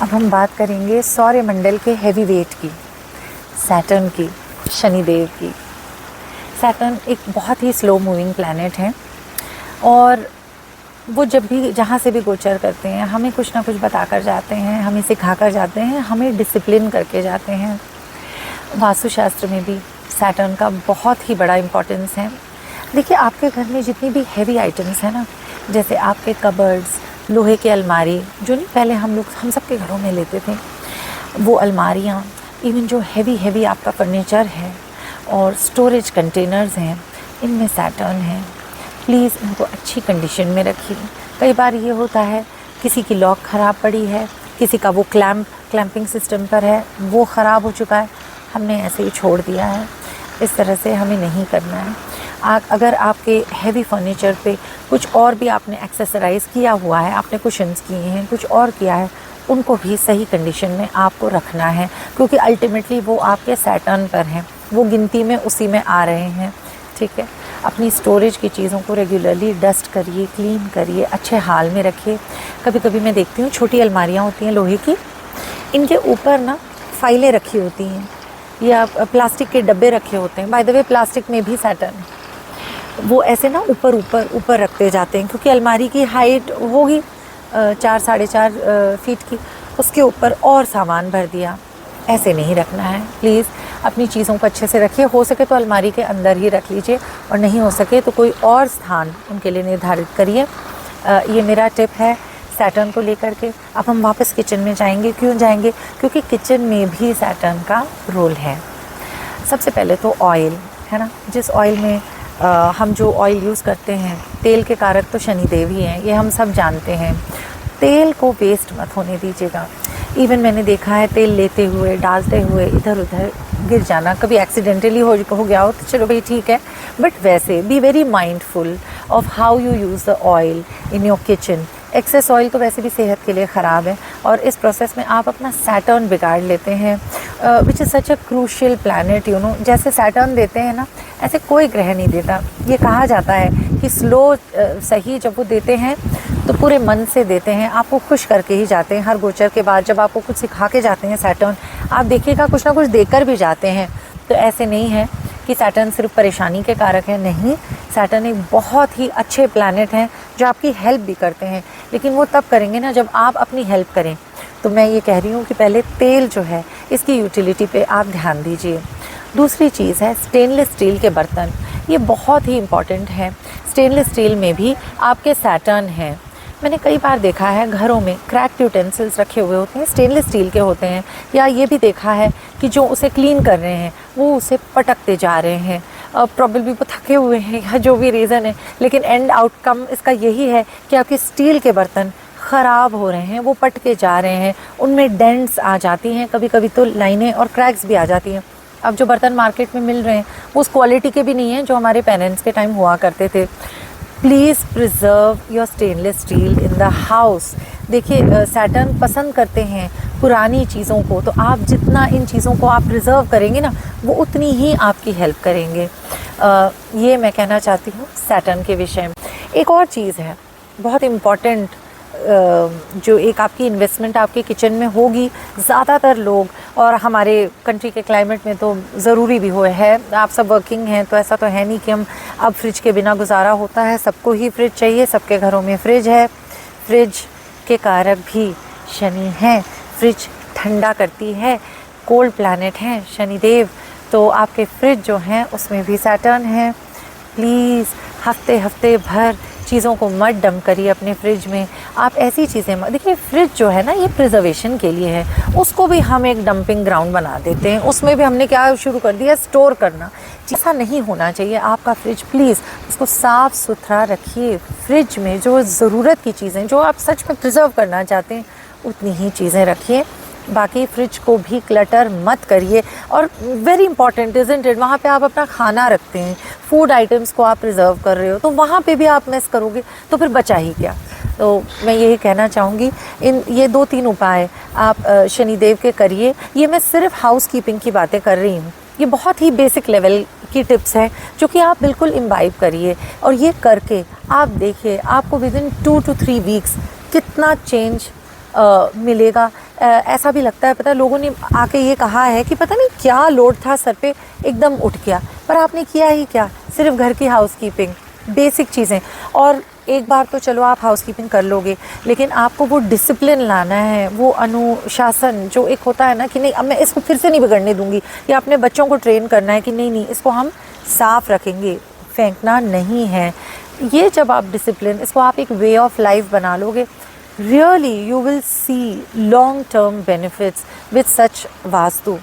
अब हम बात करेंगे सौरमंडल के हैवी वेट की, सैटर्न की, शनिदेव की। सैटर्न एक बहुत ही स्लो मूविंग प्लैनेट है और वो जब भी जहाँ से भी गोचर करते हैं हमें कुछ ना कुछ बता कर जाते हैं, हमें सिखा कर जाते हैं, हमें डिसिप्लिन करके जाते हैं। वास्तुशास्त्र में भी सैटर्न का बहुत ही बड़ा इम्पोर्टेंस है। देखिए, आपके घर में जितनी भी हैवी आइटम्स हैं ना, जैसे आपके कबर्ड्स, लोहे के अलमारी, जो नहीं पहले हम सबके घरों में लेते थे, वो अलमारियाँ, इवन जो हैवी आपका फर्नीचर है और स्टोरेज कंटेनर्स हैं, इनमें सैटर्न है। प्लीज़ इनको अच्छी कंडीशन में रखिए। कई बार ये होता है किसी की लॉक ख़राब पड़ी है, किसी का वो क्लैंपिंग सिस्टम पर है, वो ख़राब हो चुका है, हमने ऐसे ही छोड़ दिया है। इस तरह से हमें नहीं करना है। अगर आपके हैवी फर्नीचर पे कुछ और भी आपने एक्सेसराइज़ किया हुआ है, आपने कुशन्स किए हैं, कुछ और किया है, उनको भी सही कंडीशन में आपको रखना है, क्योंकि अल्टीमेटली वो आपके सैटर्न पर हैं, वो गिनती में उसी में आ रहे हैं। ठीक है, अपनी स्टोरेज की चीज़ों को रेगुलरली डस्ट करिए, क्लीन करिए, अच्छे हाल में रखिए। कभी कभी मैं देखती हूँ छोटी अलमारियाँ होती हैं लोहे की, इनके ऊपर ना फाइलें रखी होती हैं या प्लास्टिक के डब्बे रखे होते हैं। बाय द वे, प्लास्टिक में भी सैटर्न है। वो ऐसे ना ऊपर रखते जाते हैं, क्योंकि अलमारी की हाइट होगी 4 साढ़े 4 फीट की, उसके ऊपर और सामान भर दिया। ऐसे नहीं रखना है। प्लीज़ अपनी चीज़ों को अच्छे से रखिए। हो सके तो अलमारी के अंदर ही रख लीजिए और नहीं हो सके तो कोई और स्थान उनके लिए निर्धारित करिए। ये मेरा टिप है सैटर्न को लेकर के। अब हम वापस किचन में जाएंगे। क्यों जाएंगे? क्योंकि किचन में भी सैटर्न का रोल है। सबसे पहले तो ऑयल है ना, जिस ऑयल में हम जो ऑयल यूज़ करते हैं, तेल के कारक तो शनिदेव ही हैं, ये हम सब जानते हैं। तेल को वेस्ट मत होने दीजिएगा। इवन मैंने देखा है तेल लेते हुए, डालते हुए इधर उधर गिर जाना। कभी एक्सीडेंटली हो गया हो तो चलो भाई ठीक है, बट वैसे be very mindful of how you use the oil in your kitchen. Excess oil तो वैसे भी सेहत के लिए ख़राब है और इस प्रोसेस में आप अपना सैटर्न बिगाड़ लेते हैं, which is such a crucial planet, you know. जैसे सैटर्न देते हैं ना, ऐसे कोई ग्रह नहीं देता। ये कहा जाता है कि स्लो सही जब वो देते हैं तो पूरे मन से देते हैं, आपको खुश करके ही जाते हैं। हर गोचर के बाद जब आपको कुछ सिखा के जाते हैं सैटर्न, आप देखिएगा कुछ ना कुछ देकर भी जाते हैं। तो ऐसे नहीं है कि सैटर्न सिर्फ परेशानी के कारक है, नहीं। सैटर्न एक बहुत ही अच्छे प्लैनेट हैं जो आपकी हेल्प भी करते हैं, लेकिन वो तब करेंगे ना जब आप अपनी हेल्प करें। तो मैं ये कह रही हूँ कि पहले तेल जो है इसकी यूटिलिटी पे आप ध्यान दीजिए। दूसरी चीज़ है स्टेनलेस स्टील के बर्तन। ये बहुत ही इम्पॉर्टेंट है। स्टेनलेस स्टील में भी आपके सैटर्न हैं। मैंने कई बार देखा है घरों में क्रैक्ड यूटेंसिल्स रखे हुए होते हैं, स्टेनलेस स्टील के होते हैं, या ये भी देखा है कि जो उसे क्लीन कर रहे हैं वो उसे पटकते जा रहे हैं। प्रॉब्लली वो थके हुए हैं या जो भी रीज़न है, लेकिन एंड आउटकम इसका यही है कि आपके स्टील के बर्तन ख़राब हो रहे हैं, वो पटके जा रहे हैं, उनमें डेंट्स आ जाती हैं, कभी कभी तो लाइनें और क्रैक्स भी आ जाती हैं। अब जो बर्तन मार्केट में मिल रहे हैं वो उस क्वालिटी के भी नहीं हैं जो हमारे पेरेंट्स के टाइम हुआ करते थे। Please preserve your stainless steel in the house. देखिए, सैटर्न पसंद करते हैं पुरानी चीज़ों को, तो आप जितना इन चीज़ों को आप प्रिजर्व करेंगे ना, वो उतनी ही आपकी हेल्प करेंगे। ये मैं कहना चाहती हूँ सैटर्न के विषय में। एक और चीज़ है बहुत इम्पॉर्टेंट, जो एक आपकी इन्वेस्टमेंट आपके किचन में होगी। ज़्यादातर लोग, और हमारे कंट्री के क्लाइमेट में तो ज़रूरी भी हो है, आप सब वर्किंग हैं तो ऐसा तो है नहीं कि हम अब फ्रिज के बिना गुजारा होता है। सबको ही फ्रिज चाहिए, सबके घरों में फ्रिज है। फ्रिज के कारक भी शनि हैं। फ्रिज ठंडा करती है, कोल्ड प्लैनेट हैं शनिदेव, तो आपके फ्रिज जो हैं उसमें भी सैटर्न है। प्लीज़ हफ्ते भर चीज़ों को मत डंप करिए अपने फ्रिज में। आप ऐसी चीज़ें देखिए, फ्रिज जो है ना ये प्रिजर्वेशन के लिए है, उसको भी हम एक डंपिंग ग्राउंड बना देते हैं। उसमें भी हमने क्या शुरू कर दिया, स्टोर करना। ऐसा नहीं होना चाहिए आपका फ्रिज। प्लीज़ उसको साफ़ सुथरा रखिए। फ्रिज में जो ज़रूरत की चीज़ें, जो आप सच में प्रिजर्व करना चाहते हैं, उतनी ही चीज़ें रखिए। बाकी फ्रिज को भी क्लटर मत करिए। और वेरी इंपॉर्टेंट इज़न्ट इट, वहाँ पे आप अपना खाना रखते हैं, फूड आइटम्स को आप प्रिजर्व कर रहे हो, तो वहाँ पे भी आप मिस करोगे तो फिर बचा ही क्या। तो मैं यही कहना चाहूँगी, ये 2-3 उपाय आप शनिदेव के करिए। ये मैं सिर्फ हाउस कीपिंग की बातें कर रही हूँ, ये बहुत ही बेसिक लेवल की टिप्स हैं जो कि आप बिल्कुल इम्बाइब करिए। और ये करके आप देखिए आपको विदिन 2 to 3 वीक्स कितना चेंज मिलेगा। ऐसा भी लगता है, पता है लोगों ने आके ये कहा है कि पता नहीं क्या लोड था सर पे, एकदम उठ गया, पर आपने किया ही क्या, सिर्फ घर की हाउसकीपिंग, बेसिक चीज़ें। और एक बार तो चलो आप हाउसकीपिंग कर लोगे, लेकिन आपको वो डिसिप्लिन लाना है, वो अनुशासन जो एक होता है ना कि नहीं अब मैं इसको फिर से नहीं बिगड़ने दूंगी, या अपने बच्चों को ट्रेन करना है कि नहीं नहीं इसको हम साफ़ रखेंगे, फेंकना नहीं है। ये जब आप डिसिप्लिन, इसको आप एक वे ऑफ लाइफ बना लोगे, really you will see long term benefits with such vastu.